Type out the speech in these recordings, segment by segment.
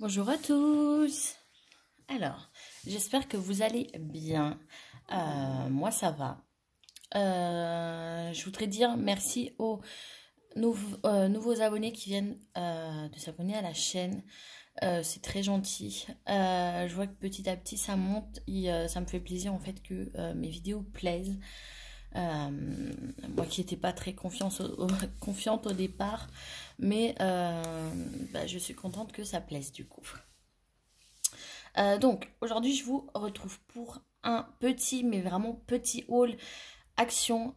Bonjour à tous. Alors, j'espère que vous allez bien. Moi, ça va. Je voudrais dire merci aux nouveaux abonnés qui viennent de s'abonner à la chaîne. C'est très gentil. Je vois que petit à petit, ça monte et ça me fait plaisir en fait que mes vidéos plaisent. Moi qui n'étais pas très confiante au départ, mais je suis contente que ça plaise du coup. Donc aujourd'hui je vous retrouve pour un petit, mais vraiment petit haul Action.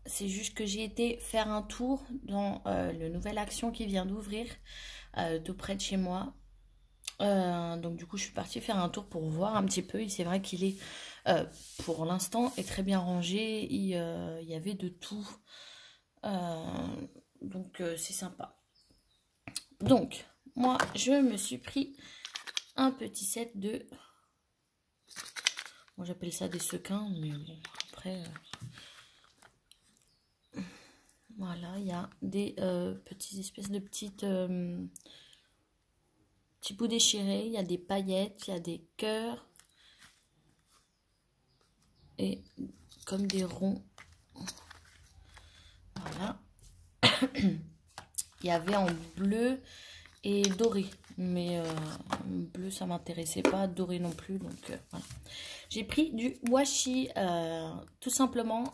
C'est juste que j'ai été faire un tour dans le nouvel Action qui vient d'ouvrir tout près de chez moi. Donc du coup je suis partie faire un tour pour voir un petit peu, et c'est vrai qu'il est pour l'instant est très bien rangé, il y avait de tout, donc c'est sympa. Donc moi je me suis pris un petit set de, bon, j'appelle ça des sequins, mais bon après voilà, il y a des petites espèces de petites petits bouts déchirés, il y a des paillettes, il y a des cœurs et comme des ronds. Voilà. Il y avait en bleu et doré, mais bleu ça m'intéressait pas, doré non plus, donc voilà. J'ai pris du washi tout simplement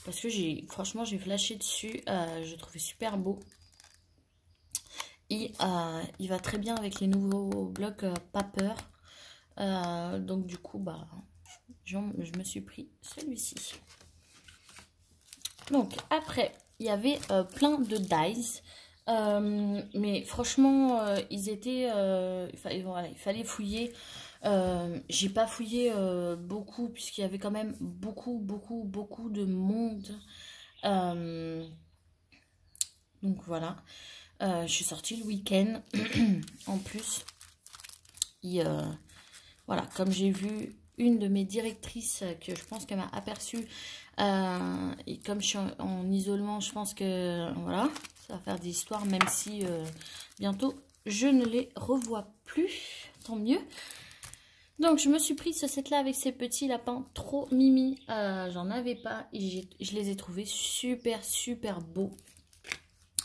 parce que franchement j'ai flashé dessus, je trouvais super beau. Et il va très bien avec les nouveaux blocs Paper. Donc du coup, je me suis pris celui-ci. Donc après, il y avait plein de dies. Mais franchement, ils étaient... il fallait fouiller. J'ai pas fouillé beaucoup, puisqu'il y avait quand même beaucoup de monde. Donc voilà. Je suis sortie le week-end en plus. Et voilà, comme j'ai vu une de mes directrices que je pense qu'elle m'a aperçue, et comme je suis en isolement, je pense que voilà, ça va faire des histoires, même si bientôt je ne les revois plus, tant mieux. Donc je me suis pris ce set là avec ces petits lapins trop mimi, j'en avais pas et je les ai trouvés super beaux.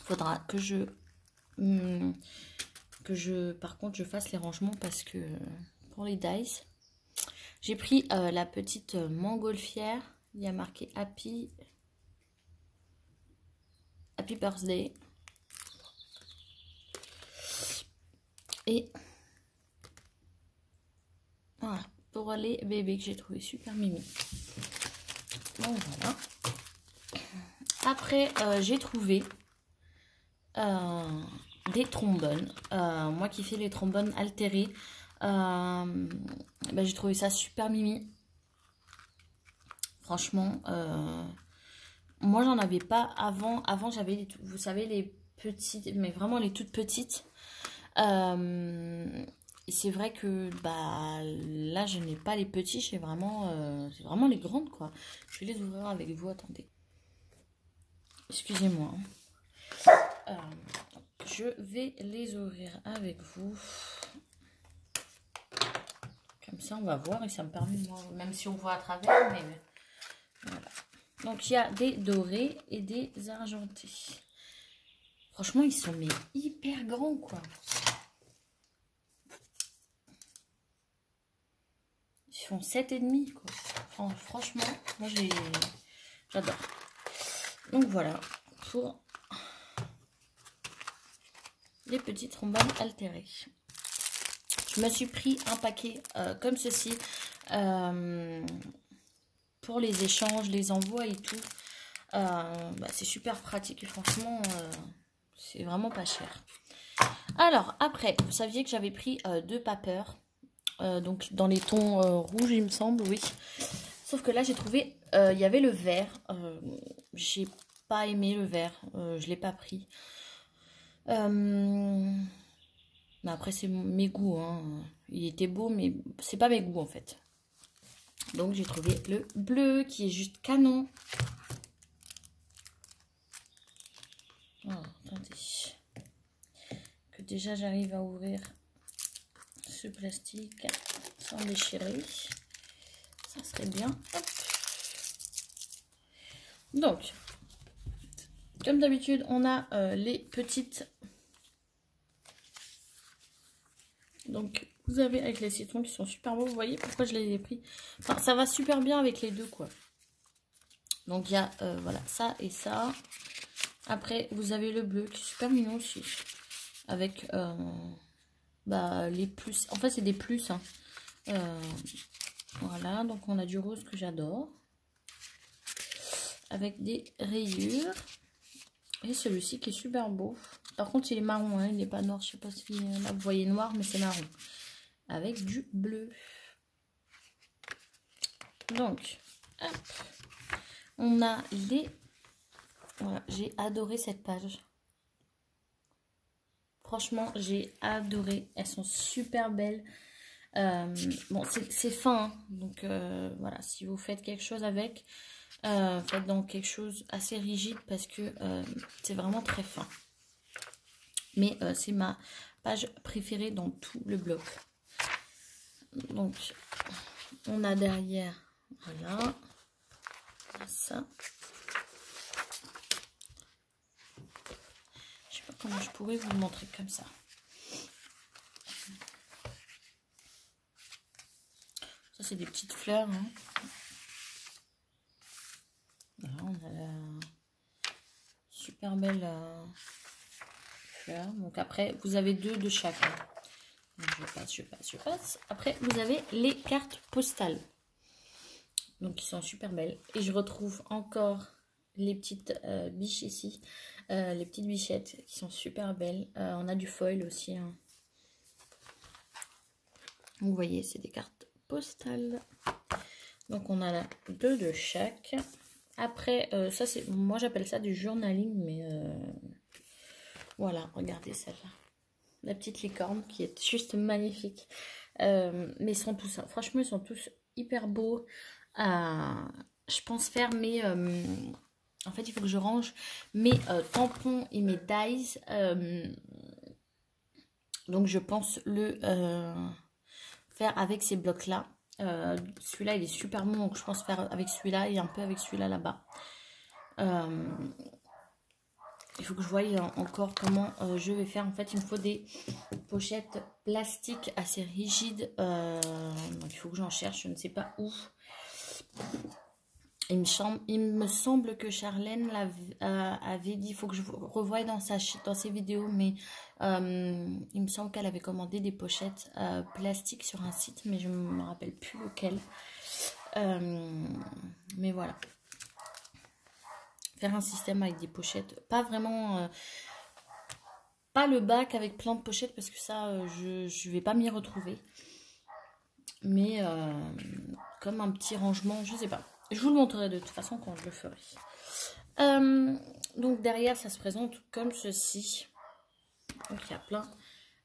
Faudra que par contre je fasse les rangements, parce que pour les dice j'ai pris la petite montgolfière, il y a marqué Happy Birthday, et voilà pour les bébés que j'ai trouvé super mimi. Donc voilà. Après j'ai trouvé des trombones, moi qui fais les trombones altérés, j'ai trouvé ça super mimi. Franchement, moi j'en avais pas avant. Avant j'avais, vous savez, les petites, mais vraiment les toutes petites. Et c'est vrai que là je n'ai pas les petits, c'est vraiment les grandes quoi. Je vais les ouvrir avec vous, attendez. Excusez-moi. Je vais les ouvrir avec vous. Comme ça on va voir, et ça me permet de voir, même si on voit à travers, mais voilà. Donc il y a des dorés et des argentés. Franchement ils sont mais hyper grands quoi. Ils font 7,5 quoi. Enfin, franchement moi j'adore. Donc voilà pour les petits trombones altérés. Je me suis pris un paquet comme ceci pour les échanges, les envois et tout. C'est super pratique et franchement c'est vraiment pas cher. Alors après, vous saviez que j'avais pris deux Paper, donc dans les tons rouges il me semble, oui. Sauf que là j'ai trouvé, il y avait le vert, j'ai pas aimé le vert, je l'ai pas pris. Mais après c'est mes goûts, hein. Il était beau mais c'est pas mes goûts en fait. Donc j'ai trouvé le bleu qui est juste canon. Oh, attendez. Que déjà j'arrive à ouvrir ce plastique sans déchirer. Ça serait bien. Hop. Donc, comme d'habitude, on a les petites. Donc, vous avez avec les citrons qui sont super beaux. Vous voyez pourquoi je les ai pris. Enfin, ça va super bien avec les deux, quoi. Donc, il y a voilà, ça et ça. Après, vous avez le bleu qui est super mignon aussi. Avec les plus. En fait, c'est des plus. Hein. Voilà, donc on a du rose que j'adore. Avec des rayures. Et celui-ci qui est super beau. Par contre, il est marron, hein, il n'est pas noir. Je sais pas si là vous voyez noir, mais c'est marron. Avec du bleu. Donc, hop. On a les... Voilà, j'ai adoré cette page. Franchement, j'ai adoré. Elles sont super belles. Bon, c'est fin. Hein, donc, voilà, si vous faites quelque chose avec, faites donc quelque chose assez rigide parce que c'est vraiment très fin. Mais c'est ma page préférée dans tout le bloc. Donc, on a derrière, voilà, ça. Je sais pas comment je pourrais vous le montrer comme ça. Ça, c'est des petites fleurs. Hein. Voilà, on a la super belle fleur. Donc après, vous avez deux de chaque. Hein. Donc, je passe. Après, vous avez les cartes postales. Donc, qui sont super belles. Et je retrouve encore les petites biches ici. Les petites bichettes qui sont super belles. On a du foil aussi. Hein. Vous voyez, c'est des cartes postales. Donc, on a là deux de chaque. Après, ça, c'est moi, j'appelle ça du journaling. Mais voilà, regardez celle-là. La petite licorne qui est juste magnifique. Mais ils sont tous, franchement, ils sont tous hyper beaux. Je pense faire mes... en fait, il faut que je range mes tampons et mes dies. Donc, je pense le faire avec ces blocs-là. Celui-là, il est super bon. Donc, je pense faire avec celui-là et un peu avec celui-là là-bas. Il faut que je voie encore comment je vais faire. En fait, il me faut des pochettes plastiques assez rigides. Donc, il faut que j'en cherche. Je ne sais pas où. Il me semble que Charlène avait dit, il faut que je revoie dans ses vidéos, mais il me semble qu'elle avait commandé des pochettes plastiques sur un site, mais je ne me rappelle plus lequel. Mais voilà. Faire un système avec des pochettes, pas vraiment... pas le bac avec plein de pochettes, parce que ça, je ne vais pas m'y retrouver. Mais comme un petit rangement, je ne sais pas. Je vous le montrerai de toute façon quand je le ferai. Donc derrière, ça se présente comme ceci. Donc il y a plein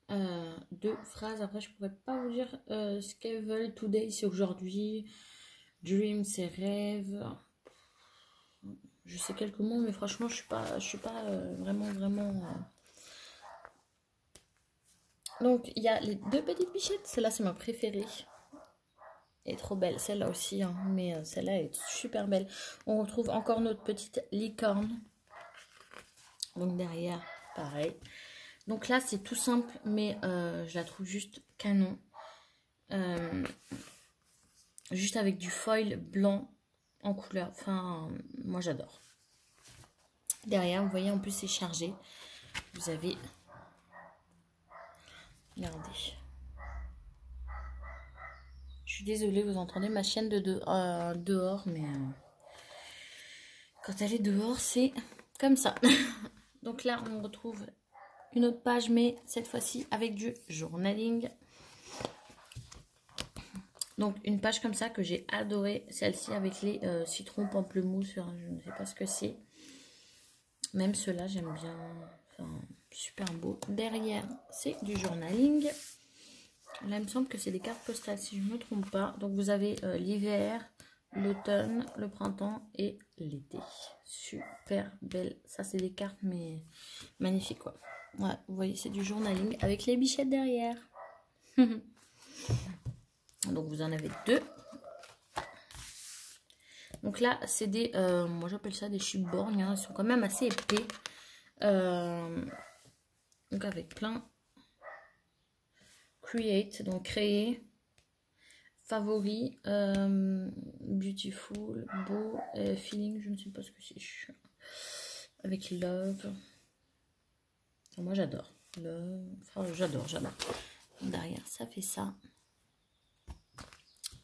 de phrases. Après, je ne pourrais pas vous dire ce qu'elles veulent. Today, c'est aujourd'hui. Dream, c'est rêve. Je sais quelques mots, mais franchement, je suis pas vraiment. Donc il y a les deux petites bichettes. Celle-là, c'est ma préférée. Elle est trop belle, celle-là aussi, hein, mais celle-là est super belle. On retrouve encore notre petite licorne. Donc derrière, pareil. Donc là, c'est tout simple, mais je la trouve juste canon. Juste avec du foil blanc en couleur. Enfin, moi j'adore. Derrière, vous voyez, en plus c'est chargé. Vous avez... Regardez. Je suis désolée, vous entendez ma chienne dehors, mais quand elle est dehors, c'est comme ça. Donc là, on retrouve une autre page, mais cette fois-ci avec du journaling. Donc une page comme ça que j'ai adorée, celle-ci avec les citrons pamplemousse, je ne sais pas ce que c'est. Même ceux-là, j'aime bien, enfin, super beau. Derrière, c'est du journaling. Là, il me semble que c'est des cartes postales, si je ne me trompe pas. Donc, vous avez l'hiver, l'automne, le printemps et l'été. Super belle. Ça, c'est des cartes, mais magnifiques, quoi. Ouais, vous voyez, c'est du journaling avec les bichettes derrière. Donc, vous en avez 2. Donc là, c'est des... moi, j'appelle ça des chipboards. Hein, ils sont quand même assez épais. Donc, avec plein... Create, donc créer. Favori. Beautiful. Beau. Feeling, je ne sais pas ce que c'est. Avec love. Enfin, moi, j'adore. Enfin, j'adore. Derrière, ça fait ça.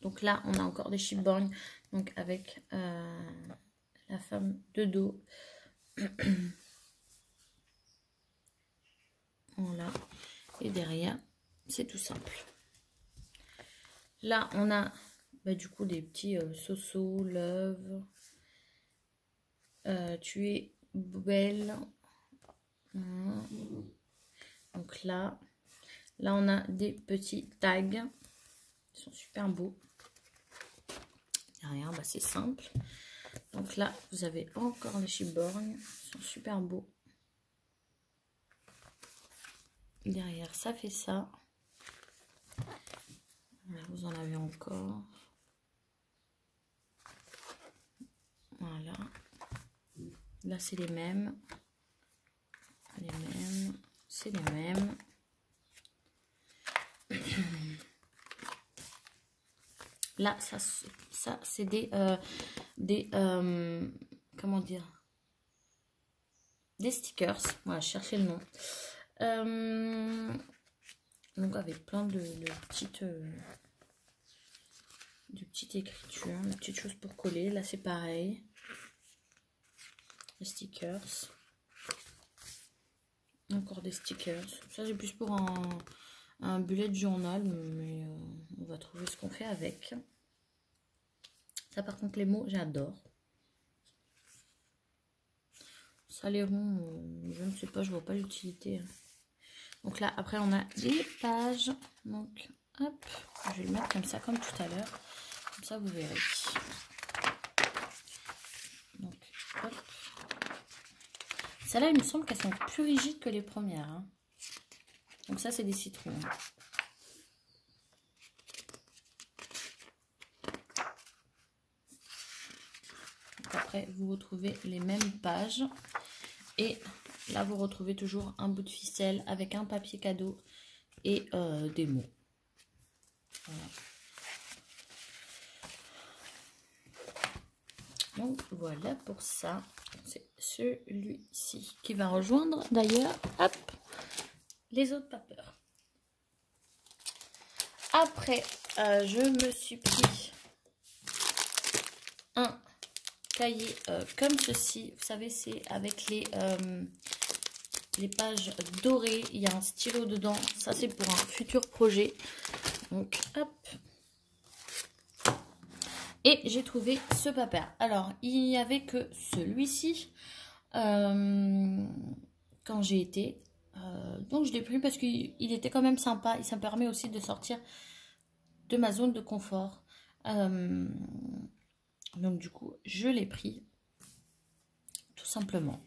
Donc là, on a encore des chipboards. Donc avec la femme de dos. Voilà. Et derrière, c'est tout simple. Là, on a du coup des petits Soso, Love. Tu es belle. Donc là, on a des petits tags. Ils sont super beaux. Derrière, c'est simple. Donc là, vous avez encore les chipboards. Ils sont super beaux. Derrière, ça fait ça. Vous en avez encore. Voilà. Là, c'est les mêmes. C'est les mêmes. Là, ça c'est des comment dire, des stickers. Voilà, cherchez le nom. Donc avec plein de petites écritures, de petites choses pour coller. Là, c'est pareil. Les stickers. Encore des stickers. Ça, c'est plus pour un bullet journal, mais on va trouver ce qu'on fait avec. Ça, par contre, les mots, j'adore. Ça, les ronds, je ne sais pas, je vois pas l'utilité. Donc là, après, on a des pages. Donc, hop, je vais le mettre comme ça, comme tout à l'heure. Comme ça, vous verrez. Donc, hop. Celles-là, il me semble qu'elles sont plus rigides que les premières. Hein. Donc ça, c'est des citrons. Donc après, vous retrouvez les mêmes pages. Et là, vous retrouvez toujours un bout de ficelle avec un papier cadeau et des mots. Voilà. Donc voilà pour ça. C'est celui-ci qui va rejoindre d'ailleurs, hop, les autres papeurs. Après, je me suis pris un cahier comme ceci. Vous savez, c'est avec les pages dorées. Il y a un stylo dedans. Ça, c'est pour un futur projet. Donc, hop. Et j'ai trouvé ce papier. Alors, il n'y avait que celui-ci quand j'ai été. Donc, je l'ai pris parce qu'il était quand même sympa. Et ça me permet aussi de sortir de ma zone de confort. Donc, du coup, je l'ai pris. Tout simplement.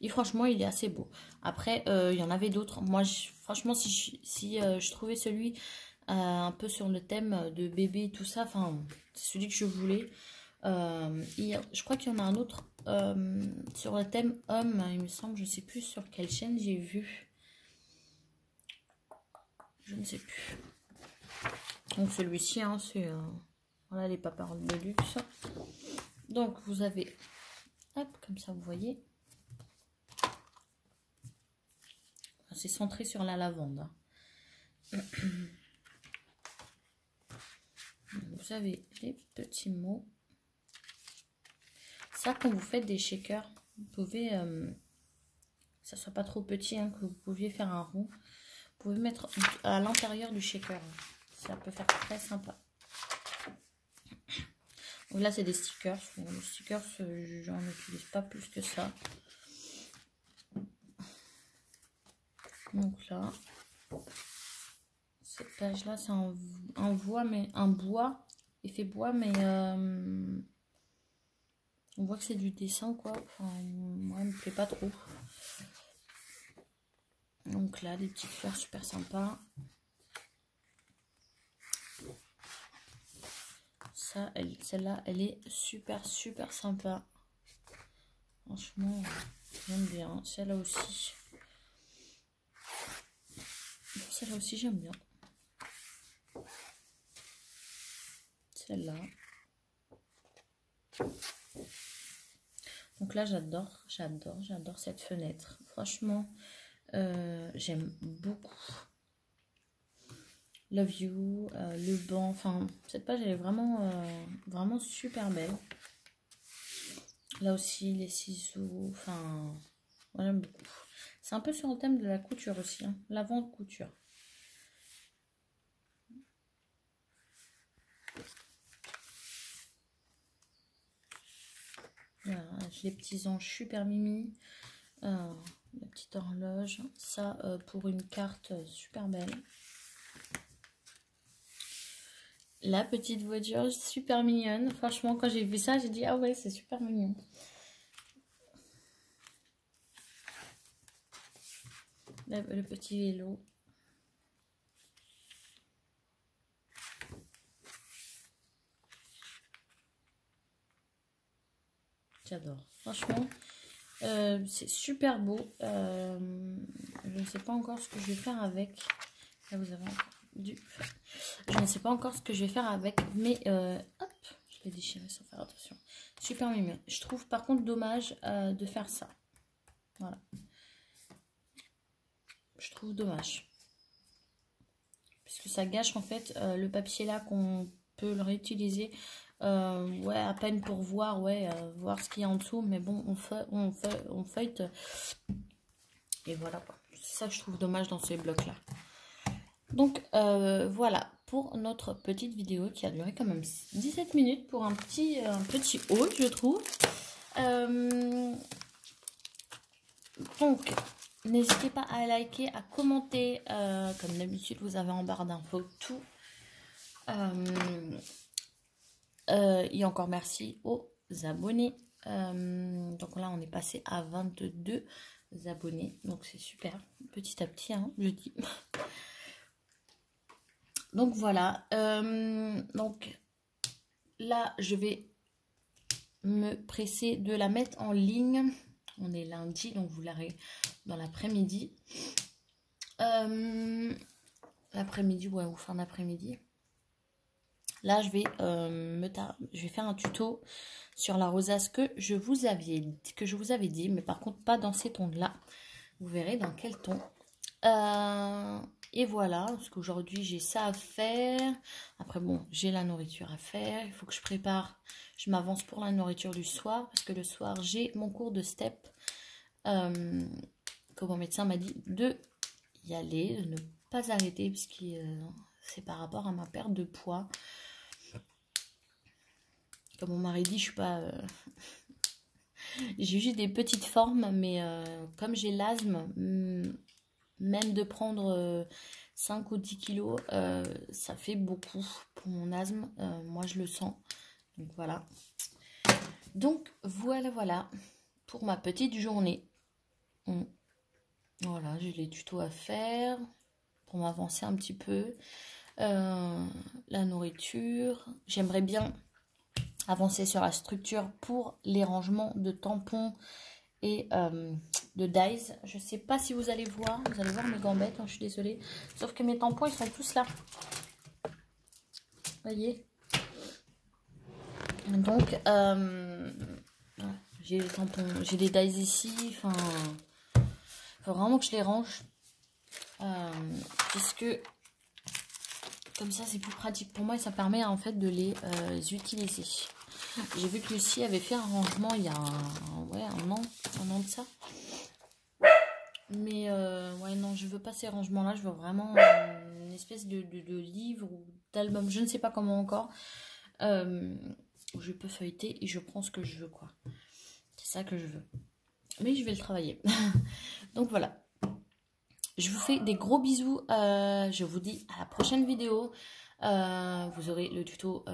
Et franchement, il est assez beau. Après, il y en avait d'autres. Moi, franchement, si je trouvais celui un peu sur le thème de bébé et tout ça, enfin, c'est celui que je voulais. Je crois qu'il y en a un autre sur le thème homme, il me semble. Je ne sais plus sur quelle chaîne j'ai vu. Je ne sais plus. Donc, celui-ci, hein, c'est... voilà, les papas de luxe. Donc, vous avez... Hop, comme ça, vous voyez. C'est centré sur la lavande. Vous avez les petits mots. Ça, quand vous faites des shakers, vous pouvez, que ça soit pas trop petit, hein, que vous pouviez faire un rond. Vous pouvez mettre à l'intérieur du shaker. Ça peut faire très sympa. Donc là, c'est des stickers. Bon, les stickers, j'en utilise pas plus que ça. Donc là, cette page-là, c'est un bois, mais un bois, effet bois, mais on voit que c'est du dessin, quoi. Enfin, moi, elle me plaît pas trop. Donc là, des petites fleurs super sympas. Ça, celle-là, elle est super sympa. Franchement, j'aime bien. Celle-là aussi. Celle-là aussi, j'aime bien. Celle-là. Donc là, j'adore cette fenêtre. Franchement, j'aime beaucoup. Love You, le banc. Enfin, cette page, elle est vraiment super belle. Là aussi, les ciseaux. Enfin, moi, j'aime beaucoup. C'est un peu sur le thème de la couture aussi. Hein, l'avant-couture. Voilà, j'ai les petits anges super mimi. La petite horloge. Ça, pour une carte super belle. La petite voiture super mignonne. Franchement, quand j'ai vu ça, j'ai dit, ah ouais, c'est super mignon. Le petit vélo. J'adore. Franchement, c'est super beau. Je ne sais pas encore ce que je vais faire avec. Là, vous avez du... Je ne sais pas encore ce que je vais faire avec, mais hop, je l'ai déchiré sans faire attention. Super mignon. Je trouve par contre dommage de faire ça. Voilà. Je trouve dommage. Puisque ça gâche en fait le papier là qu'on peut le réutiliser. Ouais, à peine pour voir, ouais, voir ce qu'il y a en dessous. Mais bon, on feuille. Et voilà quoi. C'est ça que je trouve dommage dans ces blocs là. Donc voilà pour notre petite vidéo qui a duré quand même 17 minutes pour un petit haul, je trouve. Donc n'hésitez pas à liker, à commenter. Comme d'habitude, vous avez en barre d'infos tout. Et encore merci aux abonnés. Donc là, on est passé à 22 abonnés. Donc c'est super. Petit à petit, hein, je dis. Donc voilà. Donc là, je vais me presser de la mettre en ligne. On est lundi, donc vous l'aurez dans l'après-midi. L'après-midi, ouais, ou fin d'après-midi. Là, je vais faire un tuto sur la rosace que je vous avais dit, mais par contre pas dans ces tons-là. Vous verrez dans quel ton. Et voilà, parce qu'aujourd'hui j'ai ça à faire. Après bon, j'ai la nourriture à faire. Il faut que je prépare. Je m'avance pour la nourriture du soir, parce que le soir j'ai mon cours de step. Que mon médecin m'a dit de y aller, de ne pas arrêter, puisque c'est par rapport à ma perte de poids. Comme mon mari dit, je suis pas... j'ai juste des petites formes, mais comme j'ai l'asthme, même de prendre 5 ou 10 kilos, ça fait beaucoup pour mon asthme. Moi, je le sens. Donc, voilà. Donc, voilà pour ma petite journée. Voilà, j'ai les tutos à faire pour m'avancer un petit peu. La nourriture. J'aimerais bien avancer sur la structure pour les rangements de tampons et de dies. Je sais pas si vous allez voir mes gambettes, hein, je suis désolée. Sauf que mes tampons, ils sont tous là. Vous voyez? Donc, j'ai les tampons, j'ai des dies ici. Enfin, il faut vraiment que je les range. Puisque, comme ça, c'est plus pratique pour moi et ça permet en fait de les utiliser. J'ai vu que Lucie avait fait un rangement il y a un an de ça. Mais ouais, non, je veux pas ces rangements-là. Je veux vraiment une espèce de livre ou d'album. Je ne sais pas comment encore. Où je peux feuilleter et je prends ce que je veux, quoi. C'est ça que je veux. Mais je vais le travailler. Donc voilà. Je vous fais des gros bisous. Je vous dis à la prochaine vidéo. Vous aurez le tuto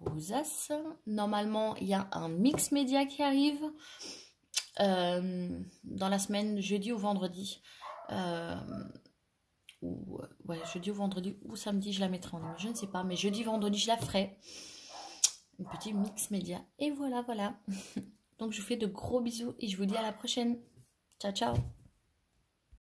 rosace. Normalement, il y a un mix média qui arrive dans la semaine, jeudi ou vendredi. Ou ouais, jeudi ou vendredi ou samedi, je la mettrai en ligne. Je ne sais pas, mais jeudi, vendredi, je la ferai. Un petit mix média. Et voilà, voilà. Donc, je vous fais de gros bisous et je vous dis à la prochaine. Ciao, ciao.